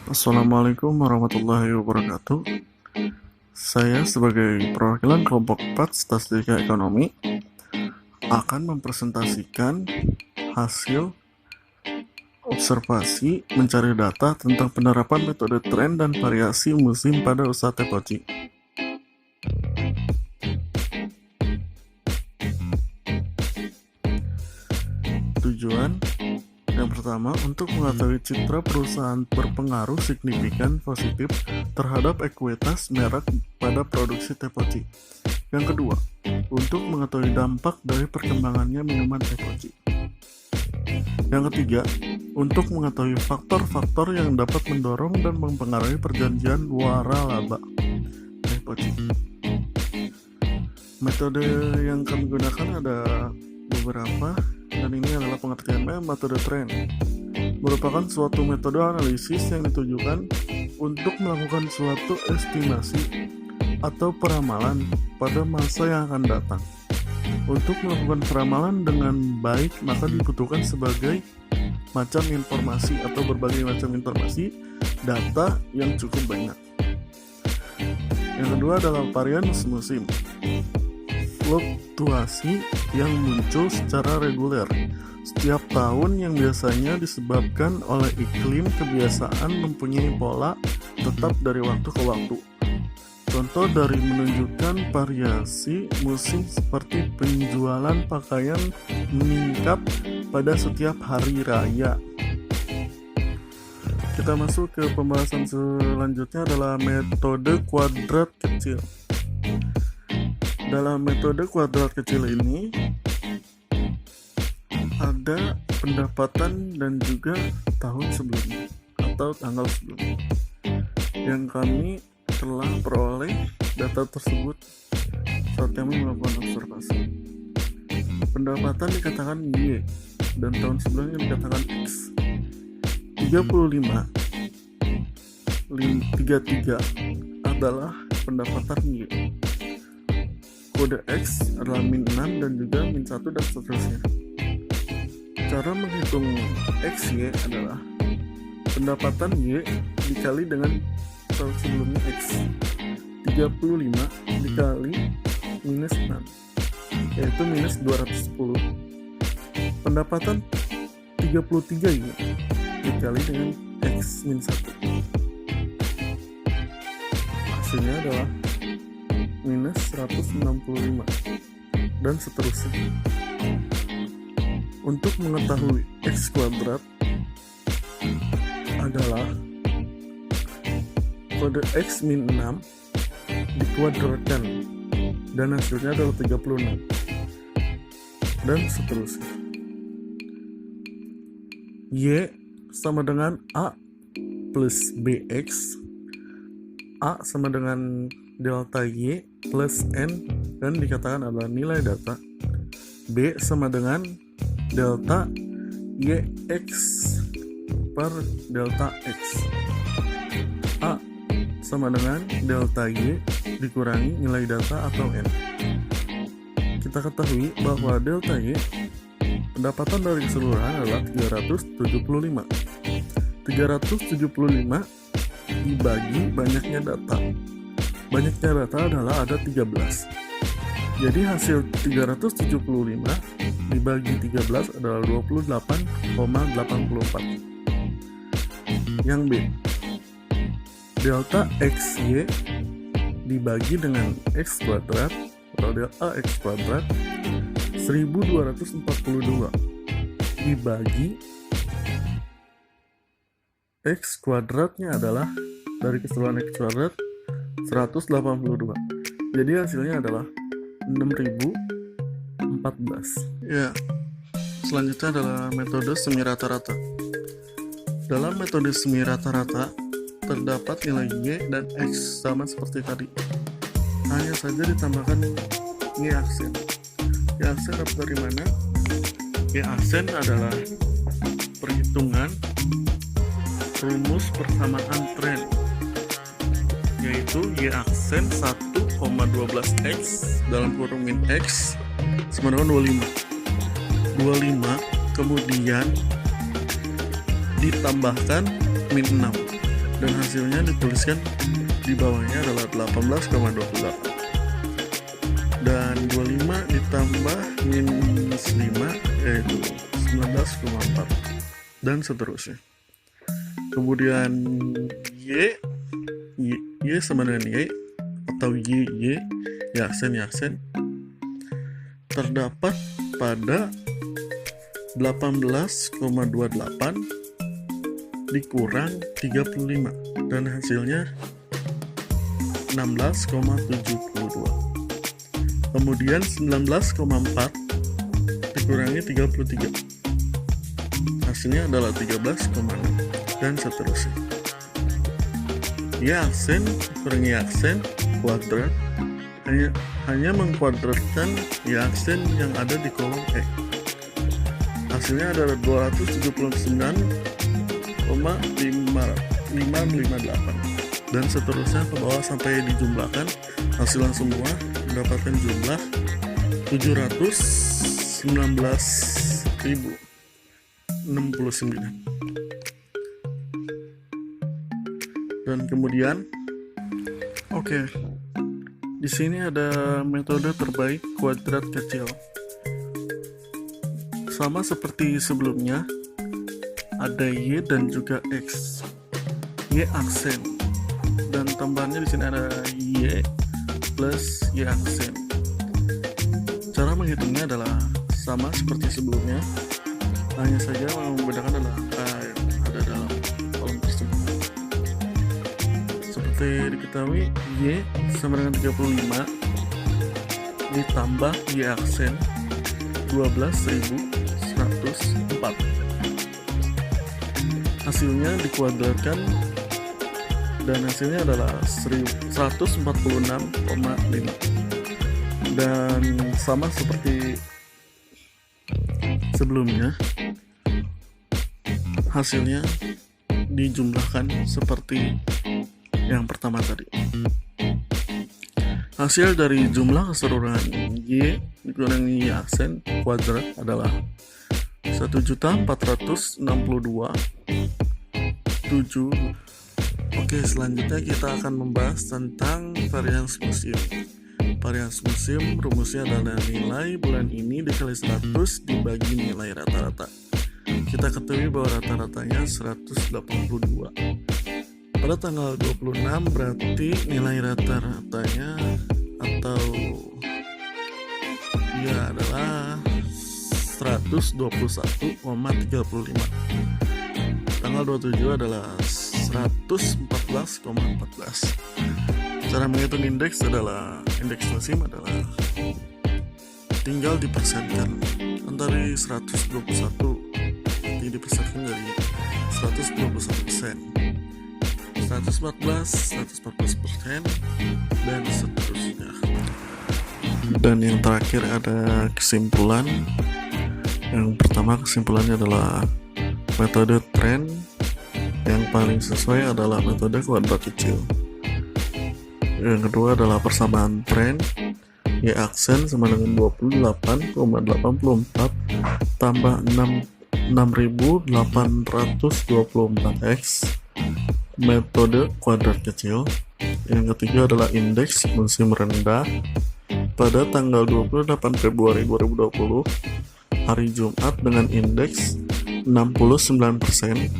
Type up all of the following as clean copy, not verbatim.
Assalamualaikum warahmatullahi wabarakatuh. Saya sebagai perwakilan kelompok 4 Statistika Ekonomi akan mempresentasikan hasil observasi mencari data tentang penerapan metode tren dan variasi musim pada usaha tepoci. Tujuan yang pertama, untuk mengetahui citra perusahaan berpengaruh signifikan positif terhadap ekuitas merek pada produksi tepoci. Yang kedua, untuk mengetahui dampak dari perkembangannya minuman tepoci. Yang ketiga, untuk mengetahui faktor-faktor yang dapat mendorong dan mempengaruhi perjanjian waralaba tepoci. Metode yang kami gunakan ada beberapa, dan ini adalah pengertiannya. Metode tren merupakan suatu metode analisis yang ditujukan untuk melakukan suatu estimasi atau peramalan pada masa yang akan datang. Untuk melakukan peramalan dengan baik, maka dibutuhkan sebagai macam informasi atau berbagai macam informasi data yang cukup banyak. Yang kedua adalah varian musim, fluktuasi yang muncul secara reguler setiap tahun yang biasanya disebabkan oleh iklim kebiasaan mempunyai pola tetap dari waktu ke waktu. Contoh dari menunjukkan variasi musim seperti penjualan pakaian meningkat pada setiap hari raya. Kita masuk ke pembahasan selanjutnya adalah metode kuadrat kecil. Dalam metode kuadrat kecil ini ada pendapatan dan juga tahun sebelumnya atau tanggal sebelumnya yang kami telah peroleh data tersebut saat kami melakukan observasi. Pendapatan dikatakan Y dan tahun sebelumnya dikatakan X. 33 adalah pendapatan Y. Kode X adalah min 6 dan juga min 1 dan seterusnya. Cara menghitung XY adalah pendapatan Y dikali dengan tahun sebelumnya X. 35 dikali minus 6, yaitu minus 210. Pendapatan 33 Y dikali dengan X min 1. Hasilnya adalah minus 165 dan seterusnya. Untuk mengetahui X kuadrat adalah kode X min 6 dikuadratkan dan hasilnya adalah 36 dan seterusnya. Y sama dengan A plus BX. A sama dengan delta Y plus N dan dikatakan adalah nilai data. B sama dengan delta YX per delta X. A sama dengan delta Y dikurangi nilai data atau N. Kita ketahui bahwa delta Y pendapatan dari keseluruhan adalah 375. 375 dibagi banyaknya data. Banyaknya data adalah ada 13. Jadi hasil 375 dibagi 13 adalah 28,84. Yang B, delta XY dibagi dengan X kuadrat atau delta X kuadrat 1242 dibagi X kuadratnya adalah dari keseluruhan X kuadrat 182. Jadi hasilnya adalah 6014. Ya, selanjutnya adalah metode semi rata-rata. Dalam metode semi rata-rata terdapat nilai Y dan X sama seperti tadi. Hanya saja ditambahkan Y aksen. Y aksen dapat dari mana? Y aksen adalah perhitungan rumus persamaan tren, yaitu Y aksen 1,12X dalam kurung min X sama dengan 25 kemudian ditambahkan min 6 dan hasilnya dituliskan di bawahnya adalah 18,28, dan 25 ditambah minus 5 yaitu 19,4, dan seterusnya. Kemudian Y sama dengan Y atau Y aksen terdapat pada 18,28 dikurang 35, dan hasilnya 16,72. Kemudian 19,4 dikurangi 33, hasilnya adalah 13,6, dan seterusnya. Y aksen kurangi aksen kuadrat hanya mengkuadratkan Y aksen yang ada di kolom E. Hasilnya adalah 279,558, dan seterusnya ke bawah sampai dijumlahkan. Hasilnya semua mendapatkan jumlah 719.069. Dan kemudian di sini ada metode terbaik kuadrat kecil. Sama seperti sebelumnya, ada Y dan juga X. Y aksen, dan tambahannya di sini ada Y plus Y aksen. Cara menghitungnya adalah sama seperti sebelumnya, hanya saja yang membedakan adalah angka yang ada dalam kolom tersebut. Seperti diketahui, Y sama dengan 35 ditambah Y aksen 12.104. Hasilnya dikuadratkan dan hasilnya adalah 146,5, dan sama seperti sebelumnya, hasilnya dijumlahkan seperti yang pertama tadi. Hasil dari jumlah keseluruhan Y dikurangi Y aksen kuadrat adalah 1.462.7. Oke, selanjutnya kita akan membahas tentang varians musim. Varians musim rumusnya adalah nilai bulan ini dikali 100 dibagi nilai rata-rata. Kita ketahui bahwa rata-ratanya 182. Pada tanggal 26 berarti nilai rata-ratanya atau adalah 121,35. Tanggal 27 adalah 114,14. Cara menghitung indeks musim adalah tinggal dipersenkan antara 121 dipersenkan dari 121%, 114%, dan seterusnya. Dan yang terakhir ada kesimpulan. Yang pertama, kesimpulannya adalah metode tren yang paling sesuai adalah metode kuadrat kecil. Yang kedua adalah persamaan tren. Y aksen sama dengan 28,84 tambah 6.824x, metode kuadrat kecil. Yang ketiga adalah indeks musim rendah pada tanggal 28 Februari 2020, hari Jumat, dengan indeks 69%.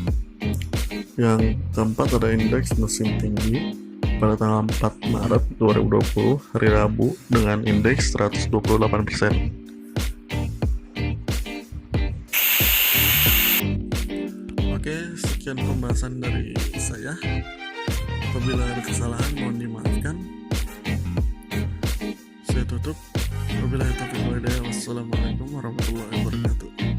Yang keempat ada indeks musim tinggi pada tanggal 4 Maret 2020, hari Rabu, dengan indeks 128%. Oke, sekian pembahasan dari saya. Apabila ada kesalahan mohon dimaafkan. Saya tutup. Wabillahi taufiq wal hidayah. Wassalamualaikum warahmatullahi wabarakatuh.